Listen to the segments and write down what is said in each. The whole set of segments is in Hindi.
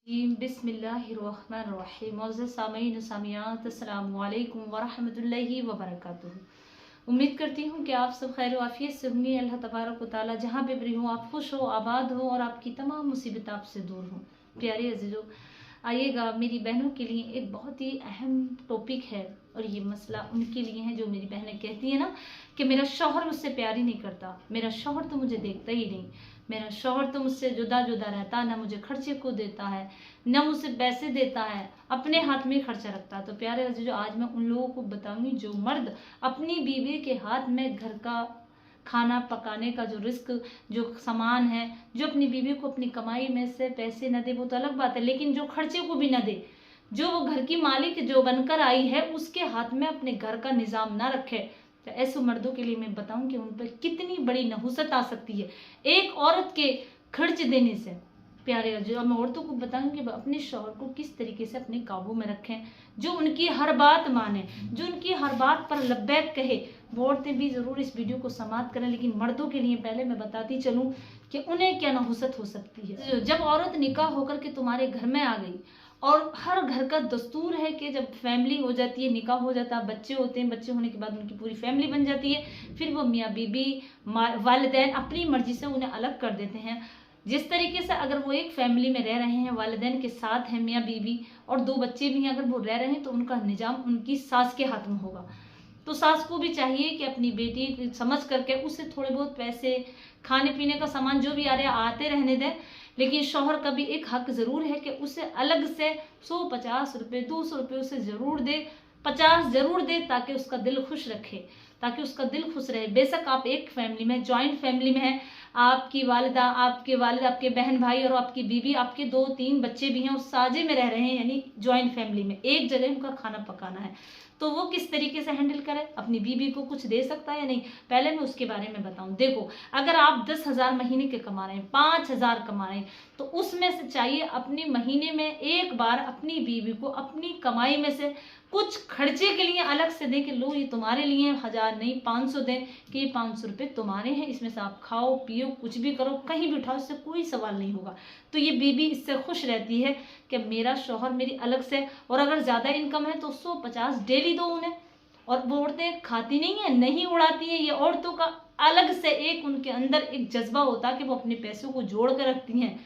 बिस्मिल्लाहिर्रहमानिर्रहीम। मौजूद सामीन सामियात अस्सलामु अलैकुम वरहमतुल्लाहि वबरकातुहू। उम्मीद करती हूँ कि आप सब खैर आफियत से होंगे। अल्लाह तबारक व तआला जहाँ पे भी हो आप खुश हो, आबाद हो और आपकी तमाम मुसीबत आपसे दूर हो। प्यारे अजीजों, आइएगा मेरी बहनों के लिए एक बहुत ही अहम टॉपिक है और ये मसला उनके लिए है जो मेरी बहनें कहती हैं ना कि मेरा शौहर मुझसे प्यार ही नहीं करता, मेरा शौहर तो मुझे देखता ही नहीं, मेरा शौहर तो मुझसे जुदा जुदा रहता, ना मुझे खर्चे को देता है, ना मुझसे पैसे देता है, अपने हाथ में खर्चा रखता है। तो प्यारे अजीजों, आज मैं उन लोगों को बताऊंगी जो मर्द अपनी बीवी के हाथ में घर का खाना पकाने का जो रिस्क, जो सामान है, जो अपनी बीवी को अपनी कमाई में से पैसे न दे वो तो अलग बात है, लेकिन जो खर्चे को भी न दे, जो वो घर की मालिक जो बनकर आई है उसके हाथ में अपने घर का निजाम ना रखे, तो ऐसे मर्दों के लिए मैं बताऊं कि उन पर कितनी बड़ी नहुसत आ सकती है एक औरत के खर्च देने से। प्यारे जो मैं औरतों को बताऊंगी कि अपने शौहर को किस तरीके से अपने काबू में रखें, जो उनकी हर बात माने, जो उनकी हर बात पर लब्बैक कहे। वो औरतें भी ज़रूर इस वीडियो को समाप्त करें, लेकिन मर्दों के लिए पहले मैं बताती चलूं कि उन्हें क्या नहुसत हो सकती है। जब औरत निकाह होकर के तुम्हारे घर में आ गई, और हर घर का दस्तूर है कि जब फैमिली हो जाती है, निकाह हो जाता है, बच्चे होते हैं, बच्चे होने के बाद उनकी पूरी फैमिली बन जाती है, फिर वो मियाँ बीबी वालिदैन अपनी मर्जी से उन्हें अलग कर देते हैं। जिस तरीके से अगर वो एक फैमिली में रह रहे हैं, वालिदैन के साथ हैं मियाँ बीबी और दो बच्चे भी हैं, अगर वो रह रहे हैं तो उनका निजाम उनकी सास के हाथ में होगा। तो सास को भी चाहिए कि अपनी बेटी समझ करके उसे थोड़े बहुत पैसे, खाने पीने का सामान जो भी आ रहा है आते रहने दें, लेकिन शौहर का भी एक हक ज़रूर है कि उसे अलग से 150 रुपये 200 रुपये उसे ज़रूर दे, 50 ज़रूर दे, ताकि उसका दिल खुश रखे, ताकि उसका दिल खुश रहे। बेशक आप एक फैमिली में, जॉइंट फैमिली में हैं, आपकी वालिदा, आपके वालिद, आपके बहन भाई और आपकी बीवी, आपके 2-3 बच्चे भी हैं, उस साझे में रह रहे हैं, यानी जॉइंट फैमिली में एक जगह उनका खाना पकाना है, तो वो किस तरीके से हैंडल करे, अपनी बीवी को कुछ दे सकता है या नहीं, पहले मैं उसके बारे में बताऊं। देखो, अगर आप 10,000 महीने के कमा रहे हैं, 5,000 कमा रहे हैं, तो उसमें से चाहिए अपनी महीने में एक बार अपनी बीवी को अपनी कमाई में से कुछ खर्चे के लिए अलग से दें कि लो ये तुम्हारे लिए 1,000 नहीं 500 दें कि ये 500 रुपये तुम्हारे हैं, इसमें से आप खाओ पियो कुछ भी करो, कहीं भी उठाओ, इससे कोई सवाल नहीं होगा। तो ये बीवी इससे खुश रहती है कि मेरा शौहर मेरी अलग से, और अगर ज़्यादा इनकम है तो 150 डेली दो उन्हें। और वो औरतें खाती नहीं है, नहीं उड़ाती है, ये औरतों का अलग से एक उनके अंदर एक जज्बा होता है कि वो अपने पैसों को जोड़ कर रखती हैं।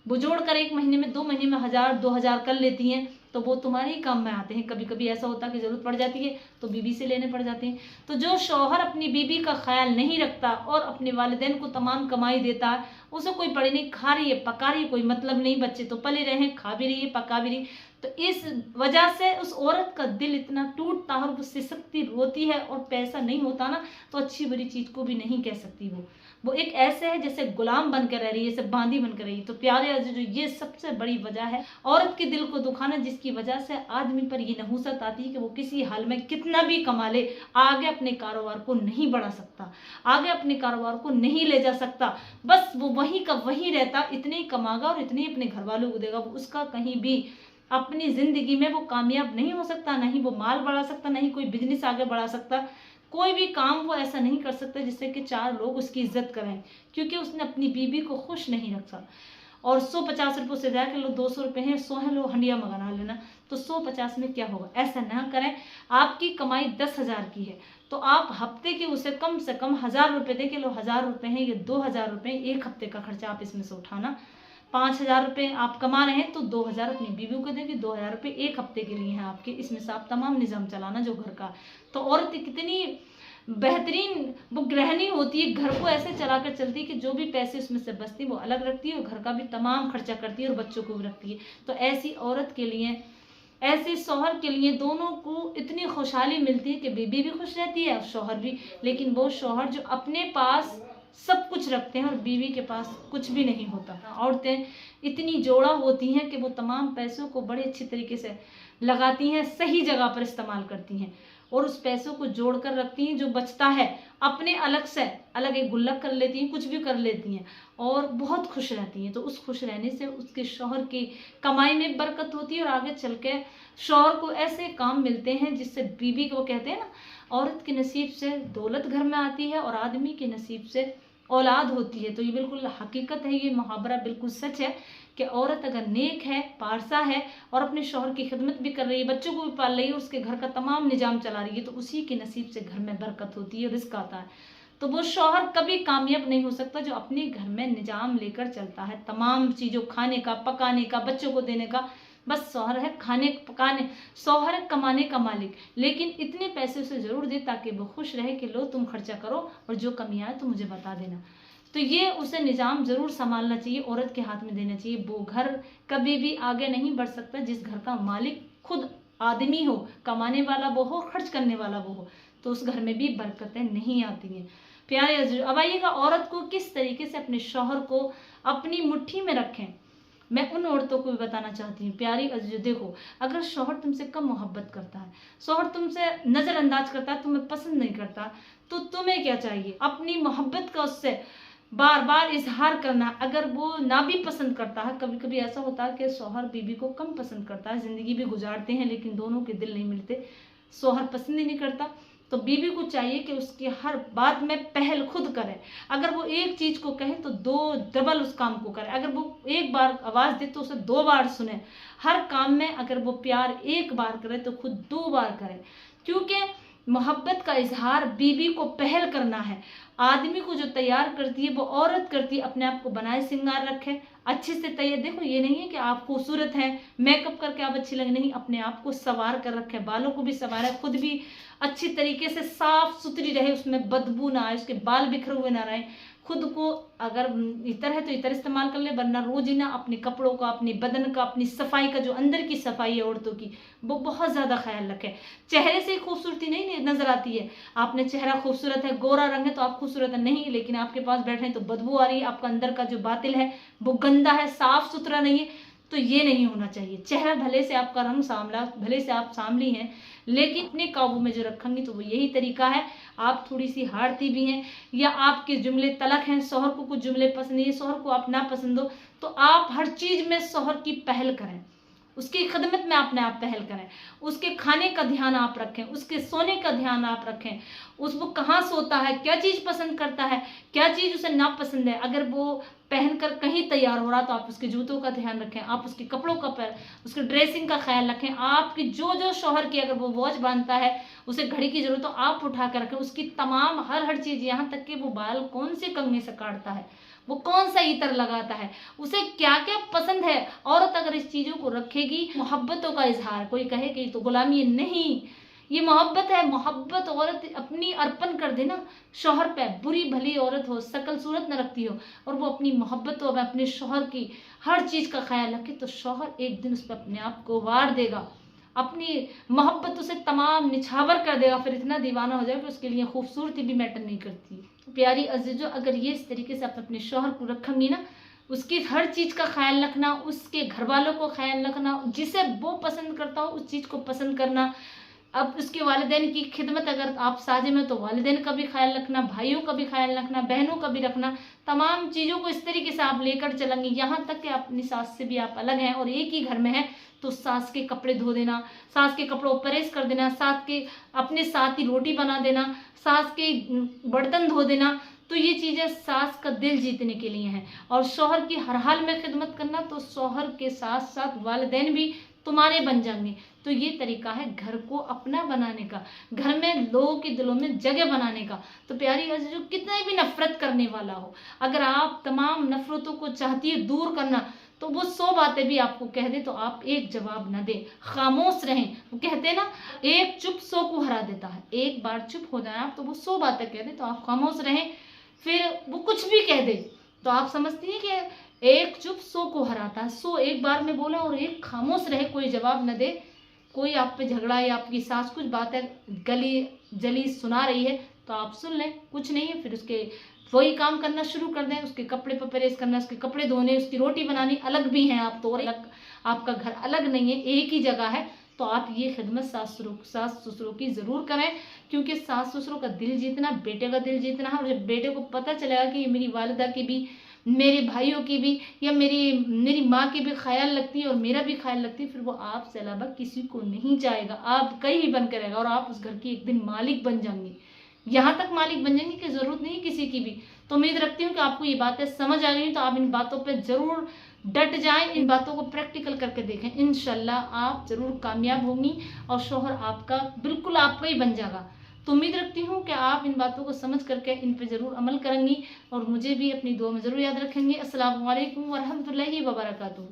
वो जोड़ कर एक महीने में 2 महीने में 1,000-2,000 कर लेती हैं, तो वो तुम्हारे ही काम में आते हैं। कभी कभी ऐसा होता है कि जरूरत पड़ जाती है तो बीबी से लेने पड़ जाते हैं। तो जो शौहर अपनी बीबी का ख्याल नहीं रखता और अपने वालिदैन को तमाम कमाई देता है, उसे कोई पड़े नहीं, खा रही है पका रही है, कोई मतलब नहीं, बच्चे तो पले रहे हैं, खा भी रही है पका भी रही, तो इस वजह से उस औरत का दिल इतना टूटता है और वो सिसकती रोती है। और पैसा नहीं होता ना तो अच्छी बुरी चीज को भी नहीं कह सकती, वो एक ऐसे है जैसे गुलाम बनकर रह रही है, जैसे बांदी बनकर रही है। तो प्यारे अजीजों, ये सबसे बड़ी वजह है औरत के दिल को दुखाना, जिसकी वजह से आदमी पर ये नहुसत आती है कि वो किसी हाल में कितना भी कमा ले, आगे अपने कारोबार को नहीं बढ़ा सकता, आगे अपने कारोबार को नहीं ले जा सकता, बस वो वहीं का वहीं रहता, इतने ही कमागा और इतने ही अपने घर वालों को देगा, उसका कहीं भी अपनी जिंदगी में वो कामयाब नहीं हो सकता, नहीं वो माल बढ़ा सकता, नहीं कोई बिजनेस आगे बढ़ा सकता, कोई भी काम वो ऐसा नहीं कर सकता जिससे कि 4 लोग उसकी इज्जत करें, क्योंकि उसने अपनी बीवी को खुश नहीं रखा। और 150 रुपये से जाकर लो 200 रुपये हैं, 100 है, लो हंडिया मंगाना लेना, तो 150 में क्या होगा, ऐसा ना करें। आपकी कमाई 10,000 की है तो आप हफ्ते के उसे कम से कम 1,000 रुपये दें कि लो 1,000 रुपये हैं, ये 2,000 रुपये एक हफ्ते का खर्चा आप इसमें से उठाना। 5,000 रुपये आप कमा रहे हैं तो 2,000 अपनी बीवी को देंगे, 2,000 रुपये एक हफ्ते के लिए हैं आपके, इसमें से आप तमाम निज़ाम चलाना जो घर का। तो औरत कितनी बेहतरीन वो गृहिणी होती है, घर को ऐसे चला कर चलती है कि जो भी पैसे उसमें से बचती है वो अलग रखती है और घर का भी तमाम खर्चा करती है और बच्चों को भी रखती है। तो ऐसी औरत के लिए, ऐसे शौहर के लिए दोनों को इतनी खुशहाली मिलती है कि बीबी भी खुश रहती है और शौहर भी। लेकिन वो शौहर जो अपने पास सब कुछ रखते हैं और बीवी के पास कुछ भी नहीं होता। औरतें इतनी जोड़ा होती हैं कि वो तमाम पैसों को बड़े अच्छी तरीके से लगाती हैं, सही जगह पर इस्तेमाल करती हैं और उस पैसों को जोड़ कर रखती हैं। जो बचता है अपने अलग से अलग एक गुल्लक कर लेती हैं, कुछ भी कर लेती हैं और बहुत खुश रहती हैं। तो उस खुश रहने से उसके शौहर की कमाई में बरकत होती है और आगे चल के शौहर को ऐसे काम मिलते हैं जिससे बीवी को, वो कहते हैं ना, औरत के नसीब से दौलत घर में आती है और आदमी के नसीब से औलाद होती है। तो ये बिल्कुल हकीकत है, ये मुहावरा बिल्कुल सच है कि औरत अगर नेक है, पारसा है और अपने शौहर की खिदमत भी कर रही है, बच्चों को भी पाल रही है, उसके घर का तमाम निजाम चला रही है, तो उसी के नसीब से घर में बरकत होती है, रिस्क आता है। तो वो शौहर कभी कामयाब नहीं हो सकता जो अपने घर में निजाम लेकर चलता है, तमाम चीज़ों, खाने का, पकाने का, बच्चों को देने का। बस शौहर है खाने पकाने, शौहर है कमाने का मालिक, लेकिन इतने पैसे उसे जरूर दे ताकि वो खुश रहे कि लो तुम खर्चा करो और जो कमी आए तो मुझे बता देना। तो ये उसे निजाम जरूर संभालना चाहिए, औरत के हाथ में देना चाहिए। वो घर कभी भी आगे नहीं बढ़ सकता जिस घर का मालिक खुद आदमी हो, कमाने वाला वो हो, खर्च करने वाला वो हो, तो उस घर में भी बरकतें नहीं आती हैं। प्यारे अजीज, अब आइएगा औरत को किस तरीके से अपने शौहर को अपनी मुट्ठी में रखें। मैं उन औरतों को भी बताना चाहती हूँ। प्यारी अजीज, देखो, अगर शौहर तुमसे कम मोहब्बत करता है, शौहर तुमसे नज़रअंदाज करता है, तुम्हें पसंद नहीं करता, तो तुम्हें क्या चाहिए? अपनी मोहब्बत का उससे बार बार इजहार करना। अगर वो ना भी पसंद करता है, कभी कभी ऐसा होता है कि शौहर बीबी को कम पसंद करता है, जिंदगी भी गुजारते हैं लेकिन दोनों के दिल नहीं मिलते, शौहर पसंद ही नहीं करता, तो बीबी को चाहिए कि उसकी हर बात में पहल खुद करे। अगर वो एक चीज को कहे तो दो डबल उस काम को करे। अगर वो एक बार आवाज दे तो उसे 2 बार सुने। हर काम में अगर वो प्यार एक बार करे तो खुद 2 बार करे, क्योंकि मोहब्बत का इजहार बीबी को पहल करना है। आदमी को जो तैयार करती है वो औरत करती है, अपने आप को बनाए श्रृंगार रखे, अच्छे से तैयार। देखो, ये नहीं है कि आप खूबसूरत हैं, मेकअप करके आप अच्छी लगे, नहीं, अपने आप को संवार कर रखे, बालों को भी संवारे, खुद भी अच्छी तरीके से साफ सुथरी रहे, उसमें बदबू ना आए, उसके बाल बिखरे हुए ना रहे। खुद को अगर इतर है तो इतर इस्तेमाल कर ले, वरना रोजीना अपने कपड़ों का, अपने बदन का, अपनी सफाई का, जो अंदर की सफाई है औरतों की, वो बहुत ज़्यादा ख्याल रखें। चेहरे से खूबसूरती नहीं नजर आती है। आपने चेहरा खूबसूरत है, गोरा रंग है तो आप खूबसूरत है, नहीं, लेकिन आपके पास बैठे तो बदबू आ रही है, आपका अंदर का जो बातिल है वो गंदा है, साफ सुथरा नहीं है, तो ये नहीं होना चाहिए। चेहरा भले से आपका रंग सांवला, भले से आप सांवली हैं, लेकिन अपने काबू में जो रखेंगे तो वो यही तरीका है। आप थोड़ी सी हारती भी हैं या आपके जुमले तलक हैं, शौहर को कुछ जुमले पसंद नहीं है, शौहर को आप ना पसंद हो, तो आप हर चीज में शौहर की पहल करें, उसकी खिदमत में अपने आप पहल करें, उसके खाने का ध्यान आप रखें, उसके सोने का ध्यान आप रखें, वो कहाँ सोता है, क्या चीज़ पसंद करता है, क्या चीज़ उसे नापसंद है। अगर वो पहनकर कहीं तैयार हो रहा तो आप उसके जूतों का ध्यान रखें, आप उसके कपड़ों का उसके ड्रेसिंग का ख्याल रखें। आपकी जो शौहर की, अगर वो वॉच बांधता है, उसे घड़ी की जरूरत, तो आप उठा कर रखें उसकी तमाम हर चीज़, यहाँ तक कि वो बाल कौन से कंघे से काटता है, वो कौन सा इतर लगाता है, उसे क्या क्या पसंद है। औरत अगर इस चीज़ों को रखेगी, मोहब्बतों का इजहार, कोई कहे कि तो गुलामी है, नहीं, ये मोहब्बत है। मोहब्बत औरत अपनी अर्पण कर देना शौहर पे, बुरी भली औरत हो, शकल सूरत न रखती हो, और वो अपनी मोहब्बत में अपने शौहर की हर चीज़ का ख्याल रखे, तो शौहर एक दिन उस पर अपने आप को वार देगा, अपनी मोहब्बत उसे तमाम निछावर कर देगा, फिर इतना दीवाना हो जाएगा कि उसके लिए खूबसूरती भी मैटर नहीं करती। तो प्यारी अजीजों, अगर ये इस तरीके से आप अपने शौहर को रखेंगी ना, उसकी हर चीज़ का ख्याल रखना, उसके घर वालों को ख्याल रखना, जिसे वो पसंद करता हो उस चीज़ को पसंद करना। अब उसके वालिदैन की खिदमत अगर आप साझे में, तो वालिदैन का भी ख्याल रखना, भाइयों का भी ख्याल रखना, बहनों का भी रखना, तमाम चीज़ों को इस तरीके से आप लेकर चलेंगे। यहाँ तक कि अपनी सास से भी आप अलग हैं और एक ही घर में हैं, तो सास के कपड़े धो देना, सास के कपड़ों पर प्रेस कर देना, सास के अपने साथ ही रोटी बना देना, सास के बर्तन धो देना, तो ये चीज़ें सास का दिल जीतने के लिए हैं। और शौहर की हर हाल में खिदमत करना, तो शौहर के साथ साथ वालिदैन भी तुम्हारे बन जाएंगे। तो ये तरीका है घर को अपना बनाने का, घर में लोगों के दिलों में जगह बनाने का। तो प्यारी अजीजों, कितने भी नफरत करने वाला हो, अगर आप तमाम नफरतों को चाहती है दूर करना, तो वो 100 बातें भी आपको कह दे तो आप एक जवाब न दे, खामोश रहें। वो कहते हैं ना, एक चुप 100 को हरा देता है। एक बार चुप हो जाए आप, तो वो 100 बातें कह दे तो आप खामोश रहें। फिर वो कुछ भी कह दे तो आप समझती हैं कि एक चुप 100 को हराता है। 100 एक बार में बोला और एक खामोश रहे, कोई जवाब न दे। कोई आप पे झगड़ा या आपकी सास कुछ बातें गली जली सुना रही है तो आप सुन लें, कुछ नहीं है, फिर उसके वही काम करना शुरू कर दें, उसके कपड़े पर प्रेस करना, उसके कपड़े धोने, उसकी रोटी बनानी। अलग भी हैं आप तो, और आपका घर अलग नहीं है, एक ही जगह है। तो आप ये खिदमत सास ससुरों की ज़रूर करें, क्योंकि सास ससुरों का दिल जीतना बेटे का दिल जीतना है। और जब बेटे को पता चलेगा कि मेरी वालिदा की भी, मेरे भाइयों की भी, या मेरी माँ की भी ख्याल लगती है और मेरा भी ख्याल लगती है, फिर वो आपसे अलावा किसी को नहीं चाहेगा, आप कहीं ही बन के रहेगा और आप उस घर की एक दिन मालिक बन जाएंगी। यहाँ तक मालिक बन जाएंगे कि ज़रूरत नहीं किसी की भी। तो उम्मीद रखती हूँ कि आपको ये बातें समझ आ गई, तो आप इन बातों पर ज़रूर डट जाएं, इन बातों को प्रैक्टिकल करके देखें, इंशाल्लाह आप ज़रूर कामयाब होंगी और शोहर आपका बिल्कुल आपका ही बन जाएगा। तो उम्मीद रखती हूँ कि आप इन बातों को समझ करके इन पे ज़रूर अमल करेंगी और मुझे भी अपनी दुआ में ज़रूर याद रखेंगे। अस्सलामु अलैकुम वरहमतुल्लाहि वबरकातुहू।